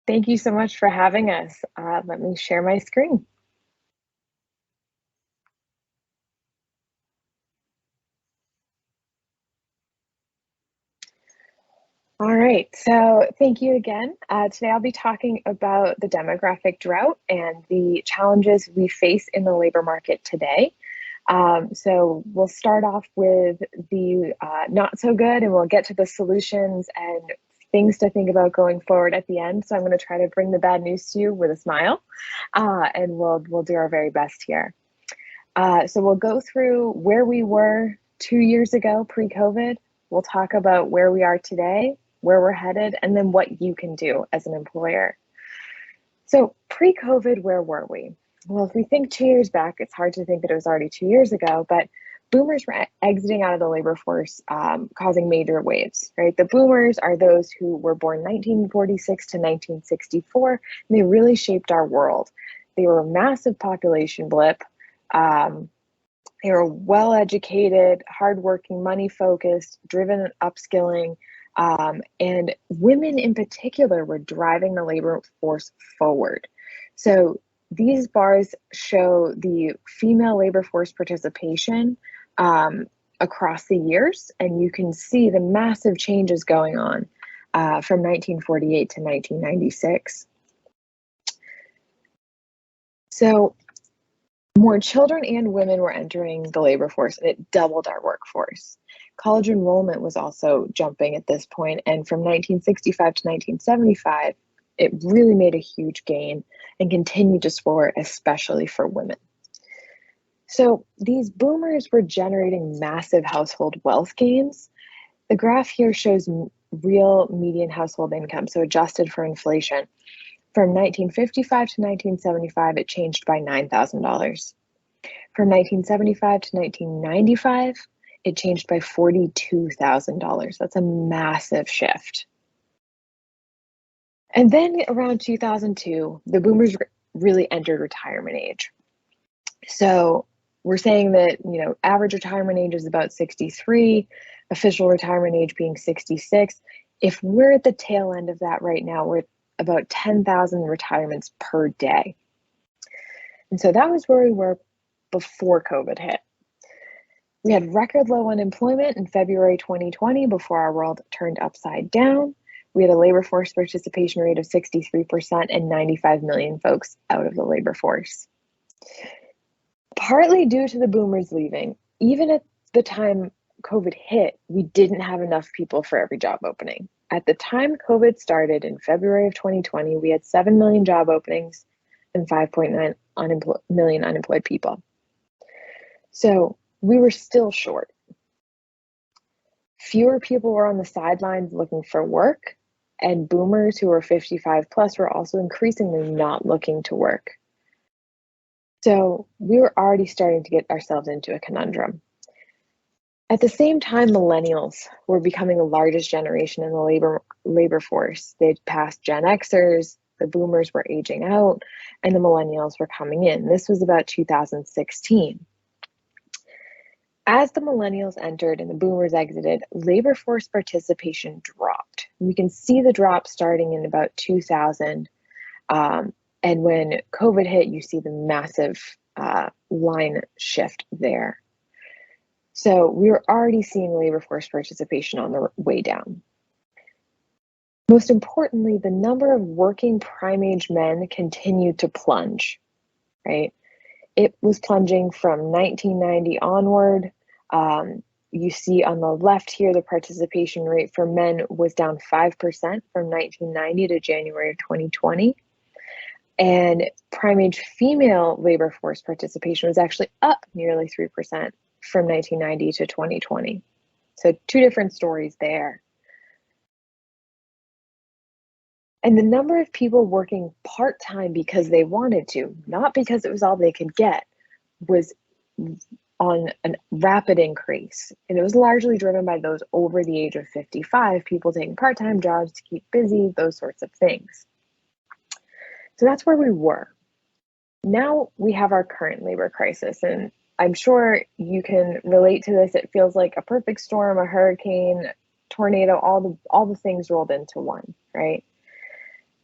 Thank you so much for having us. Let me share my screen. All right, so thank you again. Today I'll be talking about the demographic drought and the challenges we face in the labor market today. So we'll start off with the not so good, and we'll get to the solutions and things to think about going forward at the end. So I'm going to try to bring the bad news to you with a smile, and we'll do our very best here. So we'll go through where we were 2 years ago pre-COVID. We'll talk about where we are today, where we're headed, and then what you can do as an employer. So pre-COVID, where were we? Well, if we think 2 years back, it's hard to think that it was already 2 years ago, but boomers were exiting out of the labor force, causing major waves, right? The boomers are those who were born 1946 to 1964, and they really shaped our world. They were a massive population blip. They were well-educated, hardworking, money-focused, driven upskilling, and women in particular were driving the labor force forward. So these bars show the female labor force participation across the years, and you can see the massive changes going on from 1948 to 1996. So more children and women were entering the labor force, and it doubled our workforce. College enrollment was also jumping at this point, and from 1965 to 1975, it really made a huge gain and continued to soar, especially for women. So these boomers were generating massive household wealth gains. The graph here shows real median household income, so adjusted for inflation. From 1955 to 1975, it changed by $9,000. From 1975 to 1995, it changed by $42,000. That's a massive shift. And then around 2002, the boomers really entered retirement age. So we're saying that, average retirement age is about 63, official retirement age being 66. If we're at the tail end of that right now, we're at about 10,000 retirements per day. And so that was where we were before COVID hit. We had record low unemployment in February 2020 before our world turned upside down. We had a labor force participation rate of 63% and 95 million folks out of the labor force. Partly due to the boomers leaving, even at the time COVID hit, we didn't have enough people for every job opening. At the time COVID started in February of 2020, we had 7 million job openings and 5.9 million unemployed people. So we were still short. Fewer people were on the sidelines looking for work, and boomers who were 55 plus were also increasingly not looking to work. So we were already starting to get ourselves into a conundrum. At the same time, millennials were becoming the largest generation in the labor force. They'd passed Gen Xers, the boomers were aging out, and the millennials were coming in. This was about 2016. As the millennials entered and the boomers exited, labor force participation dropped. We can see the drop starting in about 2000. And when COVID hit, you see the massive line shift there. So we were already seeing labor force participation on the way down. Most importantly, the number of working prime-age men continued to plunge, right? It was plunging from 1990 onward. You see on the left here, the participation rate for men was down 5% from 1990 to January of 2020. And prime-age female labor force participation was actually up nearly 3% from 1990 to 2020. So two different stories there. And the number of people working part-time because they wanted to, not because it was all they could get, was on a rapid increase. And it was largely driven by those over the age of 55, people taking part-time jobs to keep busy, those sorts of things. So that's where we were. Now we have our current labor crisis, and I'm sure you can relate to this. It feels like a perfect storm, a hurricane, tornado, all the things rolled into one, right?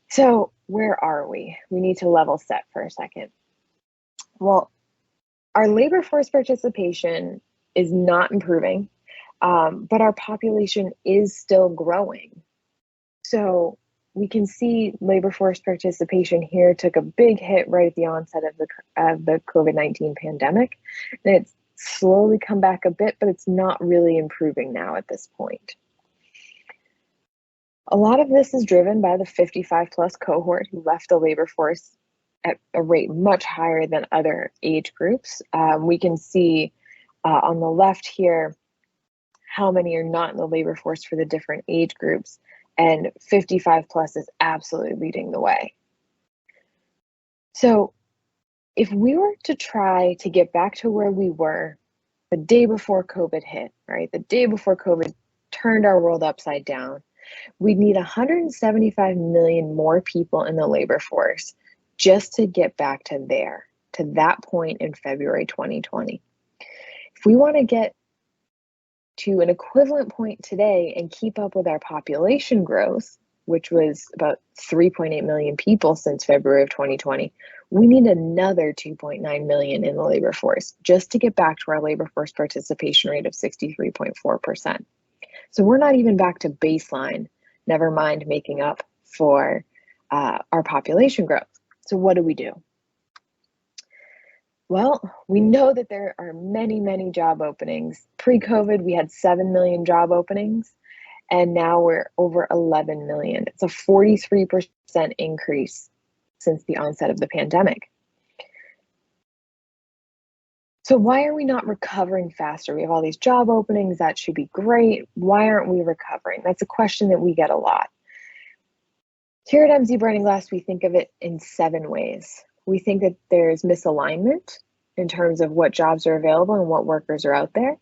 So where are we? We need to level set for a second. Well, our labor force participation is not improving, but our population is still growing. So we can see labor force participation here took a big hit right at the onset of the COVID-19 pandemic, and it's slowly come back a bit, but it's not really improving now at this point. A lot of this is driven by the 55 plus cohort who left the labor force at a rate much higher than other age groups. We can see on the left here how many are not in the labor force for the different age groups, and 55 plus is absolutely leading the way. So if we were to try to get back to where we were the day before COVID hit, right, the day before COVID turned our world upside down, we'd need 175 million more people in the labor force just to get back to that point in February 2020. If we want to get to an equivalent point today and keep up with our population growth, which was about 3.8 million people since February of 2020, we need another 2.9 million in the labor force just to get back to our labor force participation rate of 63.4%. So we're not even back to baseline, never mind making up for our population growth. So what do we do? Well, we know that there are many, many job openings. Pre-COVID, we had 7 million job openings, and now we're over 11 million. It's a 43% increase since the onset of the pandemic. So why are we not recovering faster? We have all these job openings, that should be great. Why aren't we recovering? That's a question that we get a lot. Here at MZ Branding Glass, we think of it in 7 ways. We think that there's misalignment in terms of what jobs are available and what workers are out there.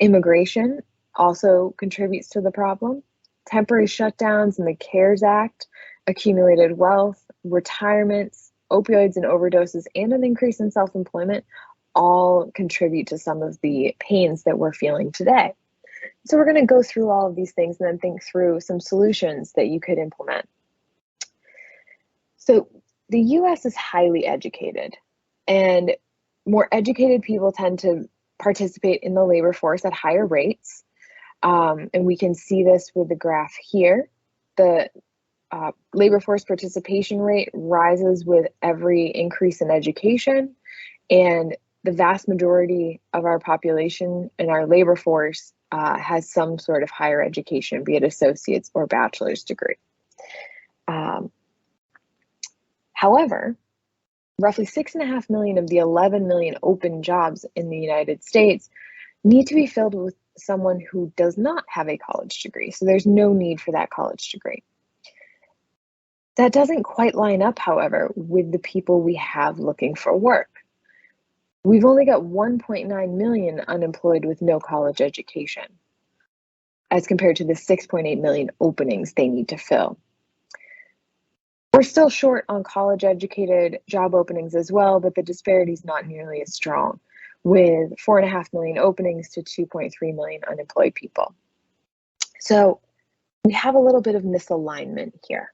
Immigration also contributes to the problem. Temporary shutdowns and the CARES Act, accumulated wealth, retirements, opioids and overdoses, and an increase in self-employment all contribute to some of the pains that we're feeling today. So we're going to go through all of these things and then think through some solutions that you could implement. So the US is highly educated, and more educated people tend to participate in the labor force at higher rates. And we can see this with the graph here. The labor force participation rate rises with every increase in education, and the vast majority of our population in our labor force has some sort of higher education, be it associate's or bachelor's degree. However, roughly 6.5 million of the 11 million open jobs in the United States need to be filled with someone who does not have a college degree. So there's no need for that college degree. That doesn't quite line up, however, with the people we have looking for work. We've only got 1.9 million unemployed with no college education, as compared to the 6.8 million openings they need to fill. We're still short on college-educated job openings as well, but the disparity is not nearly as strong, with 4.5 million openings to 2.3 million unemployed people. So we have a little bit of misalignment here.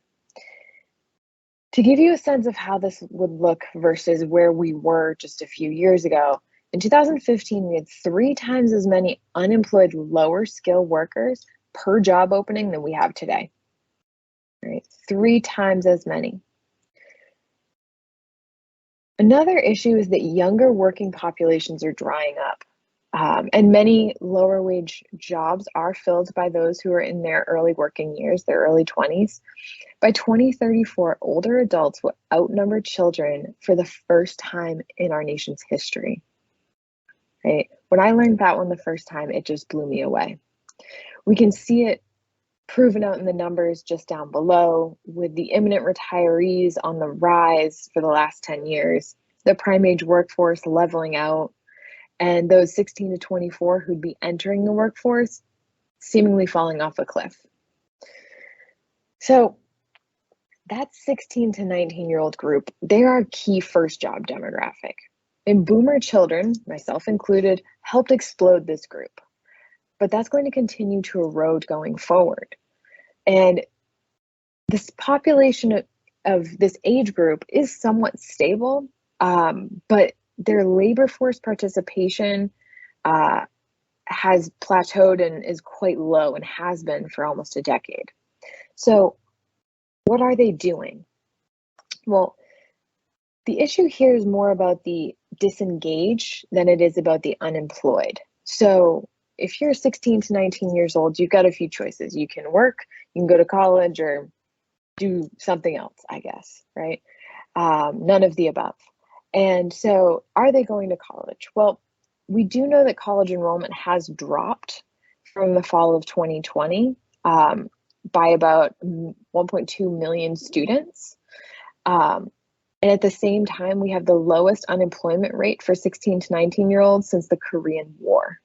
To give you a sense of how this would look versus where we were just a few years ago, in 2015, we had 3 times as many unemployed lower skill workers per job opening than we have today. Right? 3 times as many. Another issue is that younger working populations are drying up, and many lower wage jobs are filled by those who are in their early working years, their early 20s. By 2034, older adults will outnumber children for the first time in our nation's history. Right? When I learned that one the first time, it just blew me away. We can see it proven out in the numbers just down below, with the imminent retirees on the rise for the last 10 years, the prime age workforce leveling out, and those 16 to 24 who'd be entering the workforce seemingly falling off a cliff. So that 16 to 19-year-old group, they are a key first job demographic. And boomer children, myself included, helped explode this group. But that's going to continue to erode going forward. And this population of this age group is somewhat stable, but their labor force participation has plateaued and is quite low and has been for almost a decade. So what are they doing? Well, the issue here is more about the disengaged than it is about the unemployed. So if you're 16 to 19 years old, you've got a few choices. You can work, you can go to college, or do something else, I guess, right? None of the above. And so are they going to college? Well, we do know that college enrollment has dropped from the fall of 2020 by about 1.2 million students. And at the same time, we have the lowest unemployment rate for 16 to 19-year-olds since the Korean War.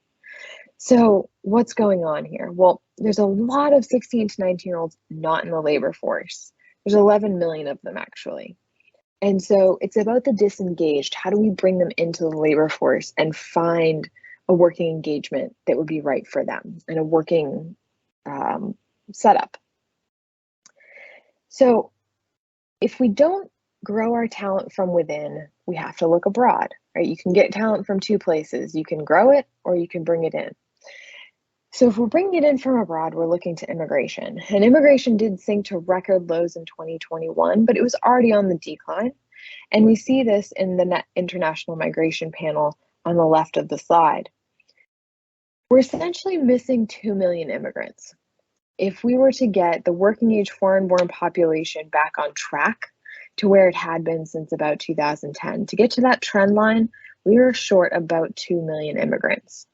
So what's going on here? Well, there's a lot of 16 to 19-year-olds not in the labor force. There's 11 million of them, actually. And so it's about the disengaged. How do we bring them into the labor force and find a working engagement that would be right for them and a working setup? So if we don't grow our talent from within, we have to look abroad, right? You can get talent from two places. You can grow it or you can bring it in. So if we're bringing it in from abroad, we're looking to immigration. And immigration did sink to record lows in 2021, but it was already on the decline. And we see this in the Net International Migration Panel on the left of the slide. We're essentially missing 2 million immigrants. If we were to get the working age foreign-born population back on track to where it had been since about 2010, to get to that trend line, we are short about 2 million immigrants.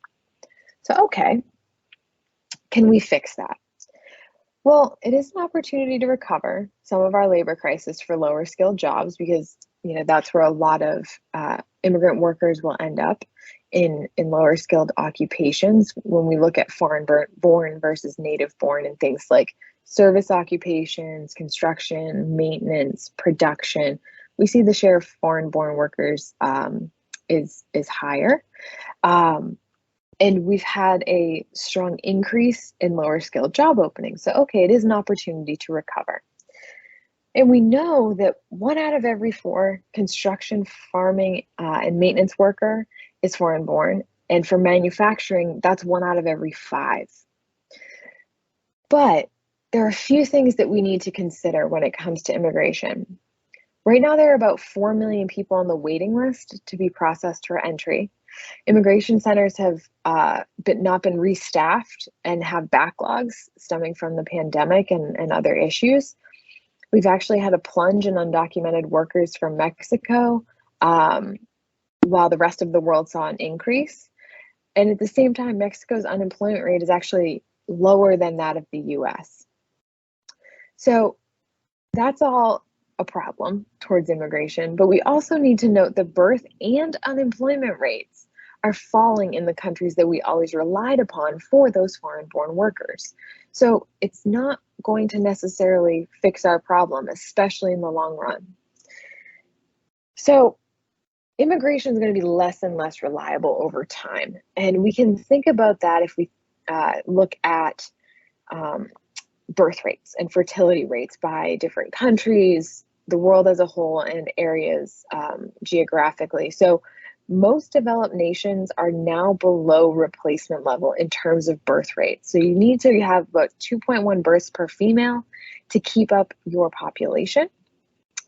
So, okay, can we fix that? Well, it is an opportunity to recover some of our labor crisis for lower skilled jobs because that's where a lot of immigrant workers will end up in lower skilled occupations when we look at foreign born versus native born and things like service occupations, construction, maintenance, production. We see the share of foreign born workers is higher. And we've had a strong increase in lower skilled job openings. So, okay, it is an opportunity to recover. And we know that 1 out of every 4 construction, farming, and maintenance worker is foreign born. And for manufacturing, that's 1 out of every 5. But there are a few things that we need to consider when it comes to immigration. Right now, there are about 4 million people on the waiting list to be processed for entry. Immigration centers have not been restaffed and have backlogs stemming from the pandemic and other issues. We've actually had a plunge in undocumented workers from Mexico, while the rest of the world saw an increase. And at the same time, Mexico's unemployment rate is actually lower than that of the US. So that's all a problem towards immigration, but we also need to note the birth and unemployment rates are falling in the countries that we always relied upon for those foreign-born workers. So it's not going to necessarily fix our problem, especially in the long run. So immigration is going to be less and less reliable over time. And we can think about that if we look at birth rates and fertility rates by different countries, the world as a whole, and areas geographically. So most developed nations are now below replacement level in terms of birth rates. So you need to have about 2.1 births per female to keep up your population.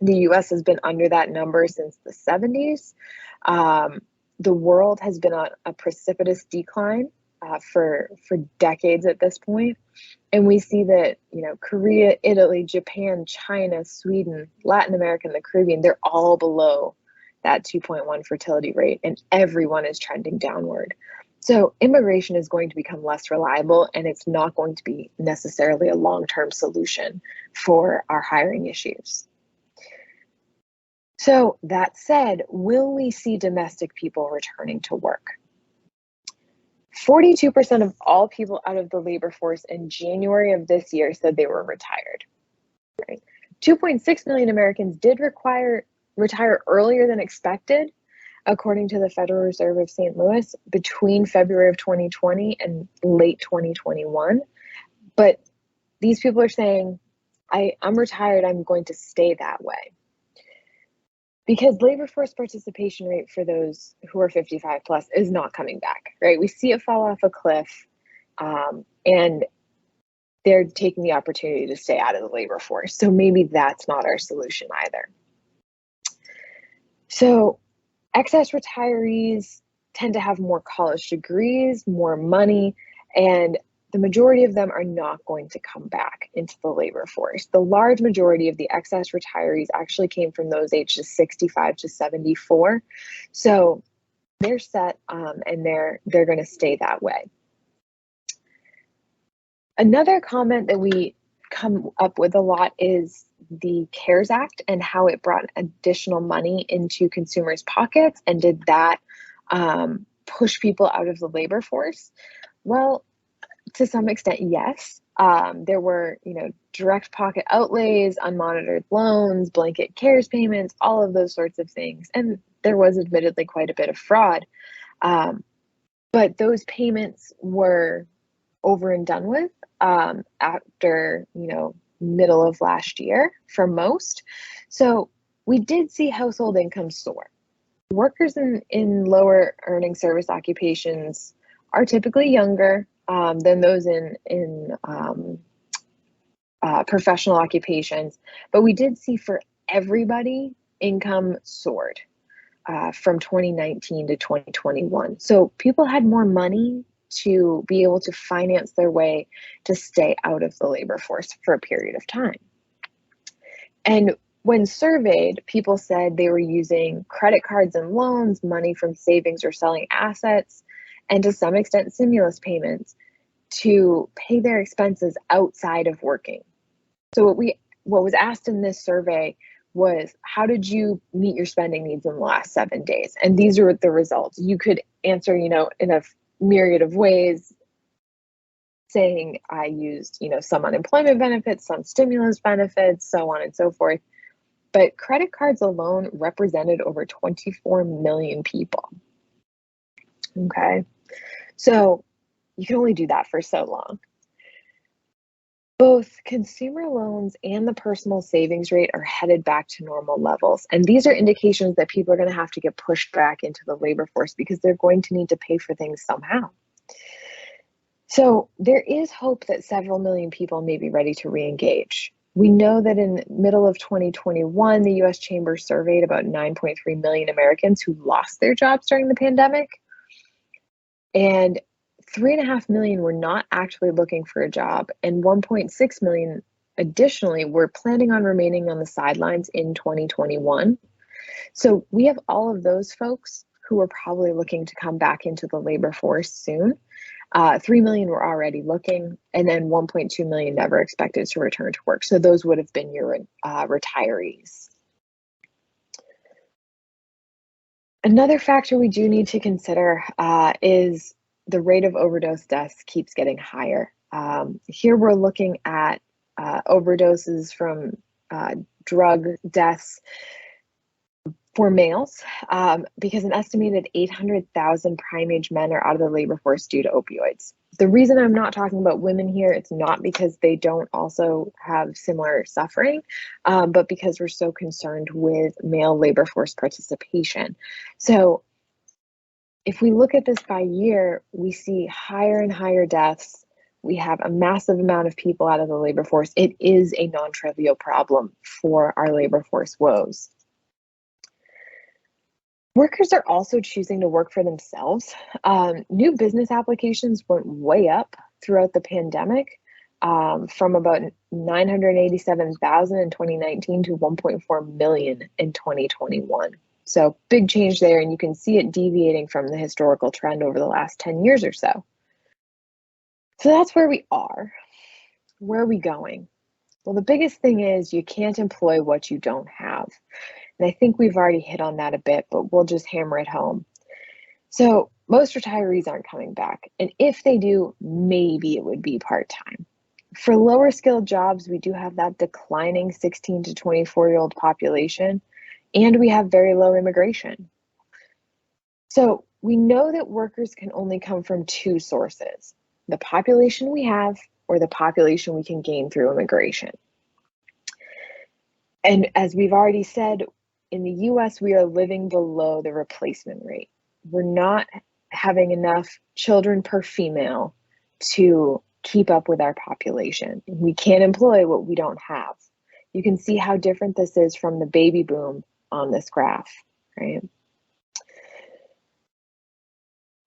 The US has been under that number since the 70s. The world has been on a precipitous decline for decades at this point. And we see that, Korea, Italy, Japan, China, Sweden, Latin America, and the Caribbean, they're all below that 2.1 fertility rate, and everyone is trending downward. So immigration is going to become less reliable, and it's not going to be necessarily a long-term solution for our hiring issues. So that said, will we see domestic people returning to work? 42% of all people out of the labor force in January of this year said they were retired. Right? 2.6 million Americans did retire earlier than expected, according to the Federal Reserve of St. Louis, between February of 2020 and late 2021. But these people are saying, I'm retired, I'm going to stay that way. Because labor force participation rate for those who are 55 plus is not coming back, right? We see it fall off a cliff, and they're taking the opportunity to stay out of the labor force. So maybe that's not our solution either. So excess retirees tend to have more college degrees, more money, and the majority of them are not going to come back into the labor force. The large majority of the excess retirees actually came from those ages 65 to 74. So they're set, and they're going to stay that way. Another comment that we come up with a lot is the CARES Act and how it brought additional money into consumers' pockets, and did that push people out of the labor force? Well, to some extent, yes. There were, direct pocket outlays, unmonitored loans, blanket CARES payments, all of those sorts of things. And there was admittedly quite a bit of fraud. But those payments were over and done with after, middle of last year for most. So we did see household income soar. Workers in lower earning service occupations are typically younger than those in professional occupations, but we did see for everybody income soared from 2019 to 2021. So people had more money to be able to finance their way to stay out of the labor force for a period of time. And when surveyed, people said they were using credit cards and loans, money from savings or selling assets, and to some extent stimulus payments to pay their expenses outside of working. So what was asked in this survey was, how did you meet your spending needs in the last 7 days? And these are the results. You could answer, in a myriad of ways, saying I used, some unemployment benefits, some stimulus benefits, so on and so forth. But credit cards alone represented over 24 million people. Okay. So you can only do that for so long. Both consumer loans and the personal savings rate are headed back to normal levels. And these are indications that people are going to have to get pushed back into the labor force because they're going to need to pay for things somehow. So there is hope that several million people may be ready to re-engage. We know that in the middle of 2021, the US Chamber surveyed about 9.3 million Americans who lost their jobs during the pandemic. And 3.5 million were not actually looking for a job, and 1.6 million additionally were planning on remaining on the sidelines in 2021. So we have all of those folks who are probably looking to come back into the labor force soon. 3 million were already looking, and then 1.2 million never expected to return to work. So those would have been your retirees. Another factor we do need to consider is the rate of overdose deaths keeps getting higher. Here we're looking at overdoses from drug deaths for males, because an estimated 800,000 prime age men are out of the labor force due to opioids. The reason I'm not talking about women here, it's not because they don't also have similar suffering, but because we're so concerned with male labor force participation. So if we look at this by year, we see higher and higher deaths. We have a massive amount of people out of the labor force. It is a non-trivial problem for our labor force woes. Workers are also choosing to work for themselves. New business applications went way up throughout the pandemic, from about 987,000 in 2019 to 1.4 million in 2021. So big change there, and you can see it deviating from the historical trend over the last 10 years or so. So that's where we are. Where are we going? Well, the biggest thing is you can't employ what you don't have. And I think we've already hit on that a bit, but we'll just hammer it home. So most retirees aren't coming back. And if they do, maybe it would be part-time. For lower skilled jobs, we do have that declining 16 to 24-year-old population, and we have very low immigration. So we know that workers can only come from two sources: the population we have or the population we can gain through immigration. And as we've already said, in the US, we are living below the replacement rate. We're not having enough children per female to keep up with our population. We can't employ what we don't have. You can see how different this is from the baby boom on this graph, right?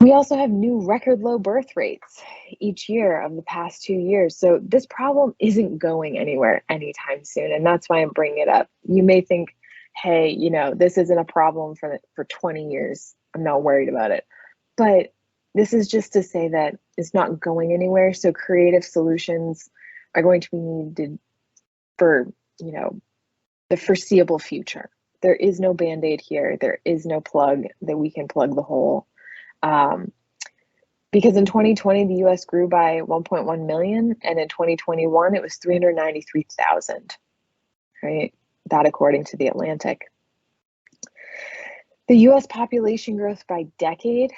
We also have new record low birth rates each year of the past 2 years. So this problem isn't going anywhere anytime soon. And that's why I'm bringing it up. You may think, hey, this isn't a problem for 20 years. I'm not worried about it. But this is just to say that it's not going anywhere. So creative solutions are going to be needed for, the foreseeable future. There is no Band-Aid here. There is no plug that we can plug the hole. Because in 2020, the US grew by 1.1 million, and in 2021, it was 393,000, right? That according to The Atlantic. The US population growth by decade,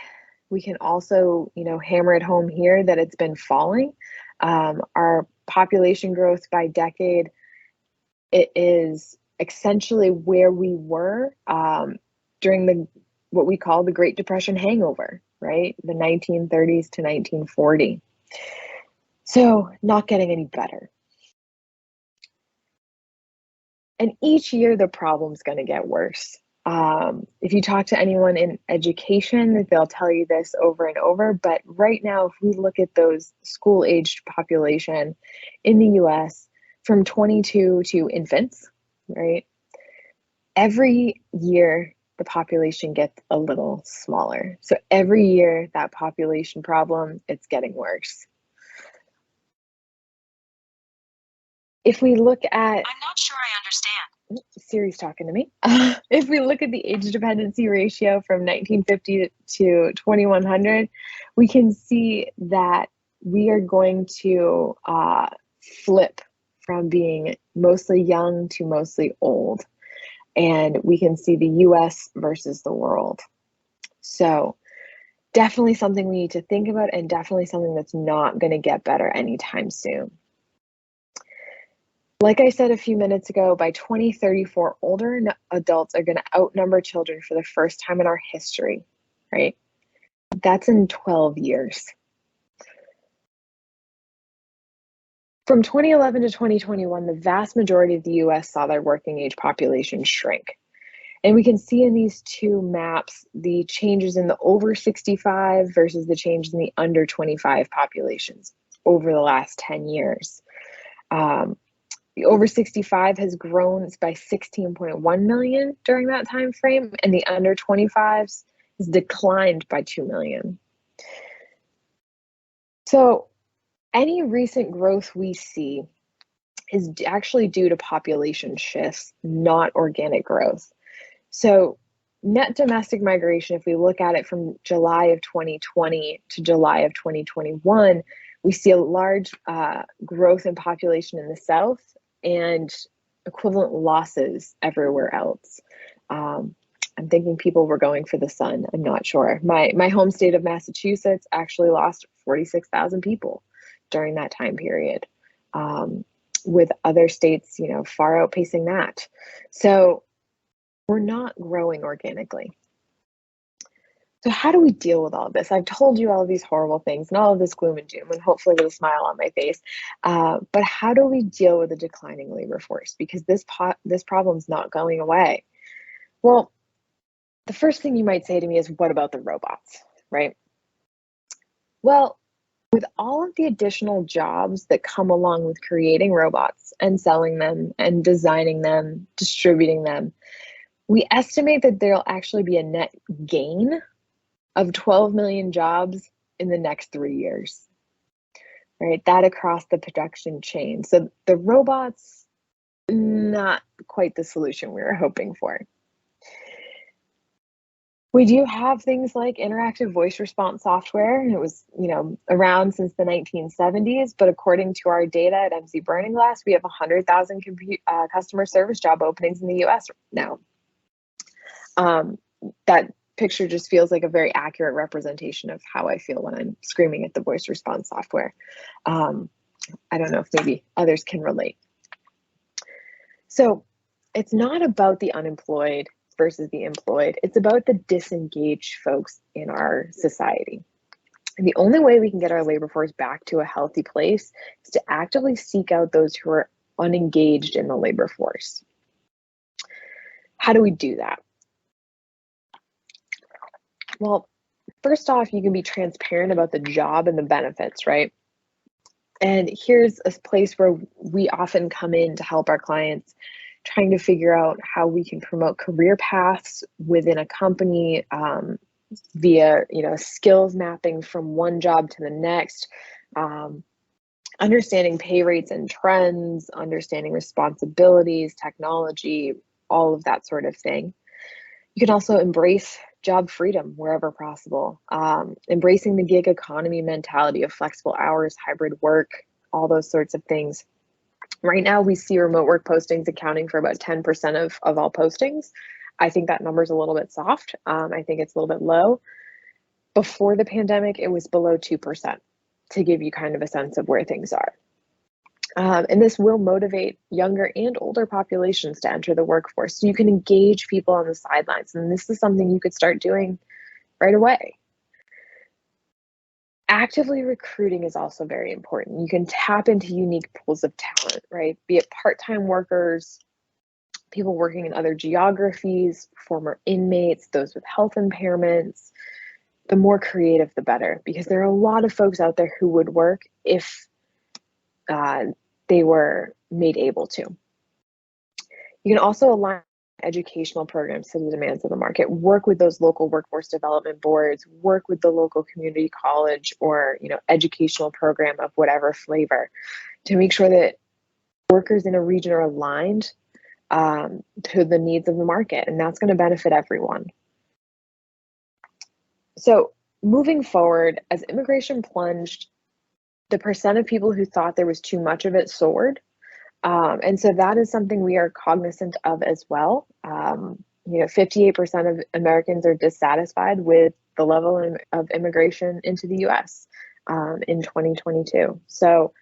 we can also, hammer it home here that it's been falling. Our population growth by decade, it is essentially where we were during what we call the Great Depression hangover, right? The 1930s to 1940. So not getting any better. And each year the problem's going to get worse. If you talk to anyone in education, they'll tell you this over and over. But right now, if we look at those school-aged population in the US from 22 to infants, right? Every year, the population gets a little smaller. So every year, that population problem, it's getting worse. If we look at... I'm not sure I understand. Siri's talking to me. If we look at the age dependency ratio from 1950 to 2100, we can see that we are going to flip from being mostly young to mostly old. And we can see the US versus the world. So definitely something we need to think about, and definitely something that's not going to get better anytime soon. Like I said a few minutes ago, by 2034, older adults are going to outnumber children for the first time in our history, right? That's in 12 years. From 2011 to 2021, the vast majority of the US saw their working age population shrink. And we can see in these two maps the changes in the over 65 versus the changes in the under 25 populations over the last 10 years. The over 65 has grown by 16.1 million during that time frame, and the under 25s has declined by 2 million. So any recent growth we see is actually due to population shifts, not organic growth. So net domestic migration, if we look at it from July of 2020 to July of 2021, we see a large growth in population in the South and equivalent losses everywhere else. I'm thinking people were going for the sun. I'm not sure. My home state of Massachusetts actually lost 46,000 people during that time period, with other states, far outpacing that. So we're not growing organically. So how do we deal with all of this? I've told you all of these horrible things and all of this gloom and doom, and hopefully with a smile on my face. But how do we deal with a declining labor force? Because this problem's not going away. Well, the first thing you might say to me is, what about the robots, right? Well, with all of the additional jobs that come along with creating robots and selling them and designing them, distributing them, we estimate that there'll actually be a net gain of 12 million jobs in the next 3 years, right? That across the production chain. So the robots, not quite the solution we were hoping for. We do have things like interactive voice response software. It was, around since the 1970s, but according to our data at MC Burning Glass, we have 100,000 customer service job openings in the US now. That picture just feels like a very accurate representation of how I feel when I'm screaming at the voice response software. I don't know if maybe others can relate. So it's not about the unemployed versus the employed. It's about the disengaged folks in our society. And the only way we can get our labor force back to a healthy place is to actively seek out those who are unengaged in the labor force. How do we do that? Well, first off, you can be transparent about the job and the benefits, right? And here's a place where we often come in to help our clients trying to figure out how we can promote career paths within a company via skills mapping from one job to the next, understanding pay rates and trends, understanding responsibilities, technology, all of that sort of thing. You can also embrace job freedom wherever possible, embracing the gig economy mentality of flexible hours, hybrid work, all those sorts of things. Right now, we see remote work postings accounting for about 10% of all postings. I think that number is a little bit soft. I think it's a little bit low. Before the pandemic, it was below 2%, to give you kind of a sense of where things are. And this will motivate younger and older populations to enter the workforce. So you can engage people on the sidelines. And this is something you could start doing right away. Actively recruiting is also very important. You can tap into unique pools of talent, right? Be it part-time workers, people working in other geographies, former inmates, those with health impairments. The more creative, the better, because there are a lot of folks out there who would work if they were made able to. You can also align educational programs to the demands of the market, work with those local workforce development boards, work with the local community college or educational program of whatever flavor to make sure that workers in a region are aligned to the needs of the market, and that's going to benefit everyone. So moving forward, as immigration plunged, the percent of people who thought there was too much of it soared. And so that is something we are cognizant of as well. 58% of Americans are dissatisfied with the level of immigration into the US in 2022. So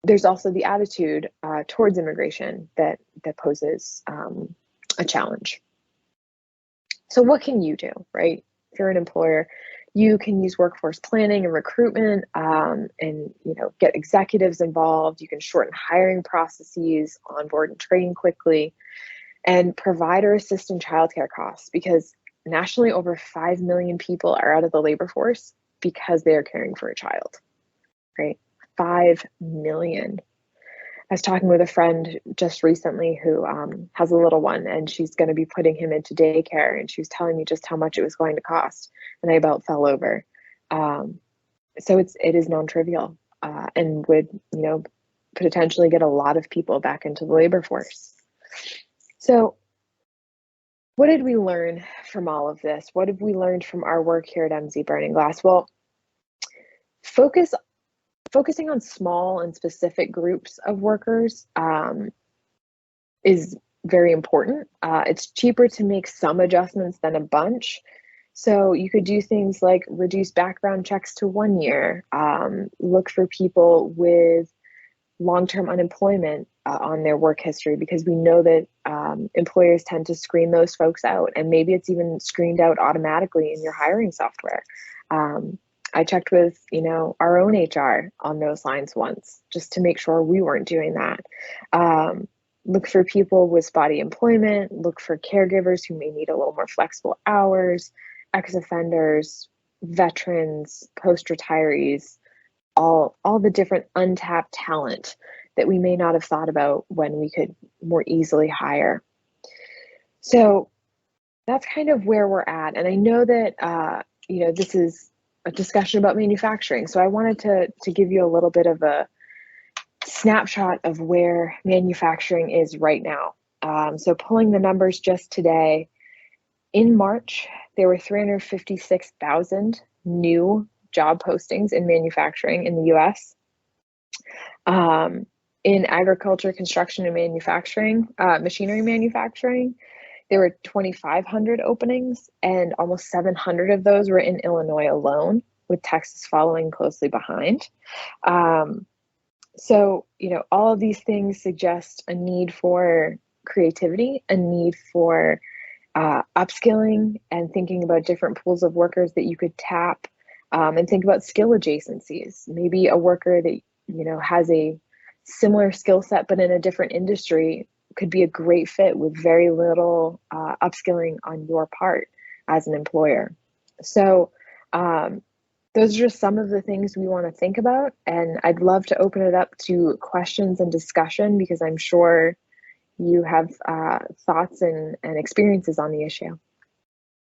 there's also the attitude towards immigration that poses a challenge. So what can you do, right? If you're an employer, you can use workforce planning and recruitment and get executives involved. You can shorten hiring processes, onboard and train quickly, and provide or assist in childcare costs, because nationally over 5 million people are out of the labor force because they are caring for a child, right? 5 million. I was talking with a friend just recently who has a little one, and she's going to be putting him into daycare, and she was telling me just how much it was going to cost, and I about fell over. So it is non-trivial and would potentially get a lot of people back into the labor force. So what did we learn from all of this? What have we learned from our work here at MZ Burning Glass? Well, focusing on small and specific groups of workers is very important. It's cheaper to make some adjustments than a bunch. So you could do things like reduce background checks to 1 year, look for people with long-term unemployment on their work history, because we know that employers tend to screen those folks out, and maybe it's even screened out automatically in your hiring software. I checked with, our own HR on those lines once, just to make sure we weren't doing that. Look for people with spotty employment, look for caregivers who may need a little more flexible hours, ex-offenders, veterans, post-retirees, all the different untapped talent that we may not have thought about when we could more easily hire. So that's kind of where we're at. And I know that, this is a discussion about manufacturing. So I wanted to give you a little bit of a snapshot of where manufacturing is right now. So pulling the numbers just today, in March, there were 356,000 new job postings in manufacturing in the US. In agriculture, construction, and manufacturing, machinery manufacturing, there were 2,500 openings, and almost 700 of those were in Illinois alone, with Texas following closely behind. So, all of these things suggest a need for creativity, a need for upskilling and thinking about different pools of workers that you could tap, and think about skill adjacencies. Maybe a worker that has a similar skill set but in a different industry could be a great fit with very little upskilling on your part as an employer. So those are just some of the things we want to think about, and I'd love to open it up to questions and discussion because I'm sure you have thoughts and experiences on the issue.